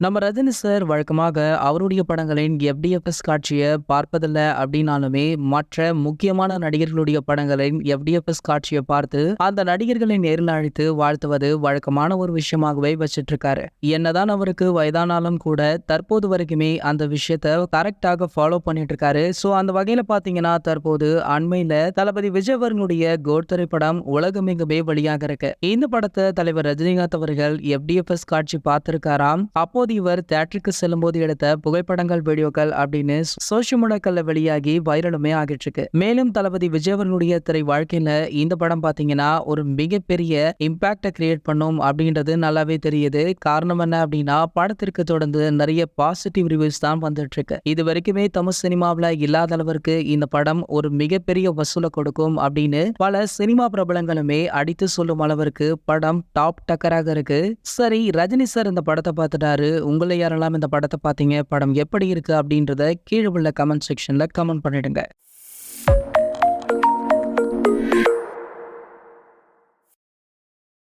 நம்ம ரஜினி சார் வழக்கமாக அவருடைய படங்களின் எஃப்டிஎஃப்எஸ் காட்சியை பார்ப்பதில்ல அப்படின்னாலுமே மற்ற முக்கியமான நடிகர்களுடைய படங்களின் எஃப்டிஎஃப்எஸ் காட்சியை பார்த்து அந்த நடிகர்களை நேரில் அழைத்து வாழ்த்துவது வழக்கமான ஒரு விஷயமாகவே வச்சிட்டு இருக்காரு. என்னதான் அவருக்கு வயதானாலும் கூட தற்போது வரைக்குமே அந்த விஷயத்த கரெக்டாக ஃபாலோ பண்ணிட்டு இருக்காரு. ஸோ அந்த வகையில பாத்தீங்கன்னா தற்போது அண்மையில தளபதி விஜய் அவர்களுடைய கோட் திரைப்படம் உலகமெங்குமே வெளியாக இருக்கு. இந்த படத்தை தலைவர் ரஜினிகாந்த் அவர்கள் எஃப்டிஎஃப்எஸ் காட்சி பார்த்திருக்காராம். அப்போது இவர் தியேட்டருக்கு செல்லும் போது எடுத்த புகைப்படங்கள், வீடியோக்கள் அப்படின்னு சோசியல் மீடியாக்கள்ல வெளியாகி வைரலுமே ஆகிட்டு இருக்கு. மேலும் தளபதி விஜய் அவர்களுடைய திரை வாழ்க்கையில இந்த படம் பாத்தீங்கன்னா ஒரு மிகப்பெரிய இம்பாக்ட கிரியேட் பண்ணும் அப்படின்றது நல்லாவே தெரியுது. காரணம் என்ன அப்படின்னா படத்திற்கு தொடர்ந்து நிறைய பாசிட்டிவ் ரிவ்யூஸ் தான் வந்துட்டு இருக்கு. இது வரைக்குமே தமிழ் சினிமாவில் இல்லாத அளவிற்கு இந்த படம் ஒரு மிகப்பெரிய வசூலை கொடுக்கும் அப்படின்னு பல சினிமா பிரபலங்களுமே அடித்து சொல்லும் அளவிற்கு படம் டாப் டக்கராக இருக்கு. சரி, ரஜினி சார் இந்த படத்தை பார்த்துட்டாரு. உங்களை யாரெல்லாம் இந்த படத்தை பார்த்தீங்க, படம் எப்படி இருக்கு அப்படின்றத கீழே உள்ள கமெண்ட் செக்ஷன்ல கமெண்ட் பண்ணிடுங்க.